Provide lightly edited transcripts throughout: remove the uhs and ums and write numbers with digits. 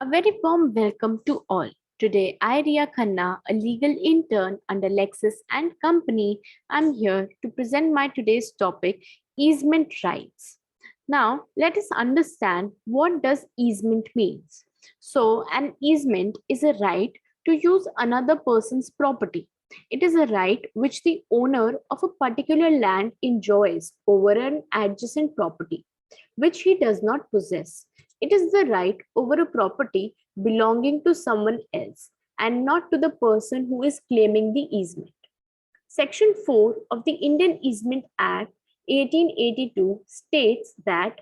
A very warm welcome to all. Today, I, Ria Khanna, a legal intern under Lexis and Company, I'm here to present my today's topic, easement rights. Now, let us understand what does easement means. So, an easement is a right to use another person's property. It is a right which the owner of a particular land enjoys over an adjacent property which he does not possess. It is the right over a property belonging to someone else and not to the person who is claiming the easement. Section 4 of the Indian Easement Act 1882 states that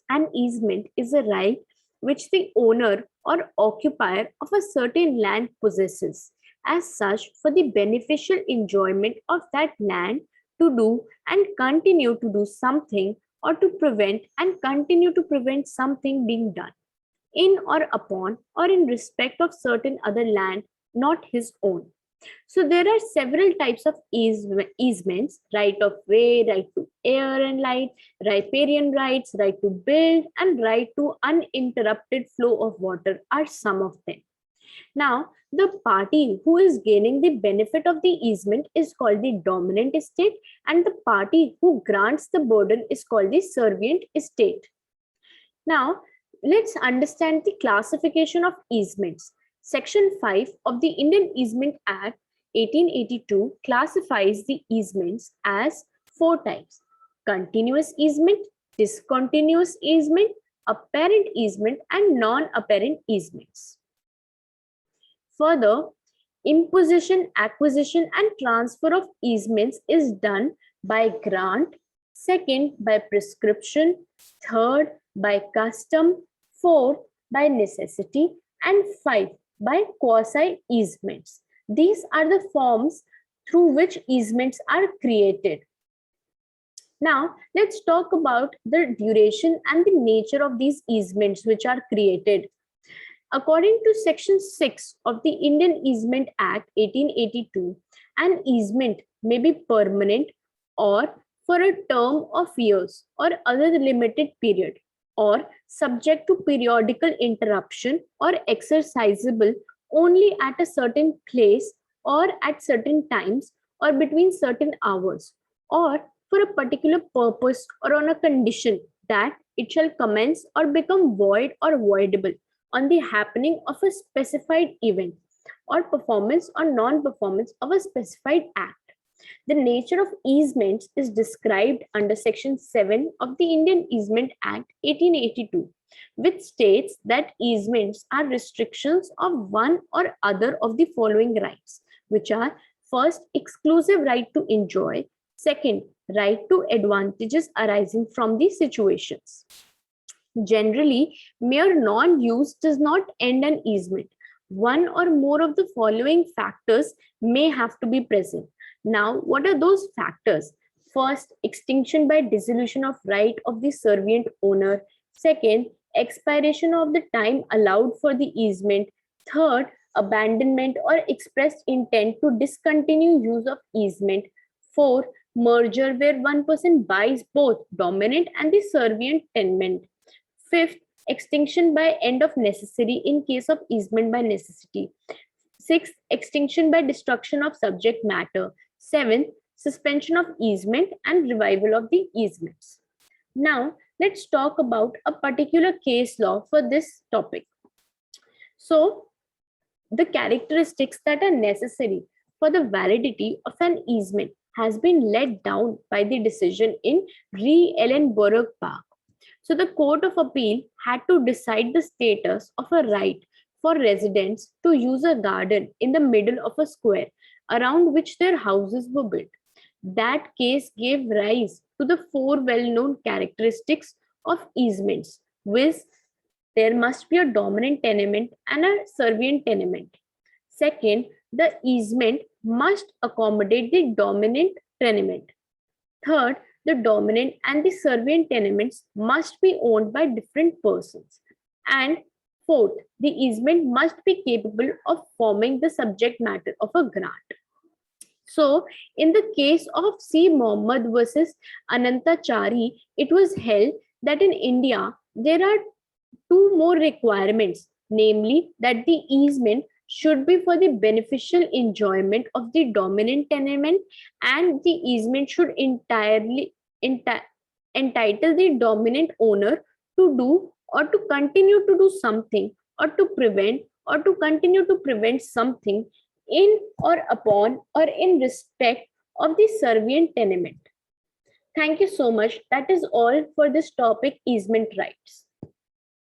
an easement is a right which the owner or occupier of a certain land possesses as such for the beneficial enjoyment of that land to do and continue to do something or to prevent and continue to prevent something being done in or upon or in respect of certain other land not his own. So there are several types of easements: right of way, right to air and light, riparian rights, right to build, and right to uninterrupted flow of water are some of them. Now, the party who is gaining the benefit of the easement is called the dominant estate, and the party who grants the burden is called the servient estate. Now, let's understand the classification of easements. Section 5 of the Indian Easement Act 1882 classifies the easements as four types: continuous easement, discontinuous easement, apparent easement, and non-apparent easements. Further, imposition, acquisition, and transfer of easements is done by grant, second, by prescription, third, by custom, fourth, by necessity, and five, by quasi easements. These are the forms through which easements are created. Now, let's talk about the duration and the nature of these easements which are created. According to Section 6 of the Indian Easement Act 1882, an easement may be permanent or for a term of years or other limited period, or subject to periodical interruption or exercisable only at a certain place or at certain times or between certain hours, or for a particular purpose or on a condition that it shall commence or become void or voidable on the happening of a specified event or performance or non-performance of a specified act. The nature of easements is described under Section 7 of the Indian Easement Act 1882, which states that easements are restrictions of one or other of the following rights, which are: first, exclusive right to enjoy; second, right to advantages arising from the situations. Generally, mere non-use does not end an easement. One or more of the following factors may have to be present. Now, what are those factors? First, extinction by dissolution of right of the servient owner. Second, expiration of the time allowed for the easement. Third, abandonment or expressed intent to discontinue use of easement. Fourth, merger where one person buys both dominant and the servient tenement. Fifth, extinction by end of necessary in case of easement by necessity. Sixth, extinction by destruction of subject matter. Seventh, suspension of easement and revival of the easements. Now, let's talk about a particular case law for this topic. So, the characteristics that are necessary for the validity of an easement has been laid down by the decision in Re Ellenborough Park. So the Court of Appeal had to decide the status of a right for residents to use a garden in the middle of a square around which their houses were built. That case gave rise to the four well-known characteristics of easements, which there must be a dominant tenement and a servient tenement. Second, the easement must accommodate the dominant tenement. Third, the dominant and the servient tenements must be owned by different persons. And fourth, the easement must be capable of forming the subject matter of a grant. So, in the case of C. Mohammed versus Anantachari, it was held that in India, there are two more requirements namely that the easement should be for the beneficial enjoyment of the dominant tenement, and the easement should entitle the dominant owner to do or to continue to do something, or to prevent or to continue to prevent something in or upon or in respect of the servient tenement. Thank you so much. That is all for this topic, easement rights.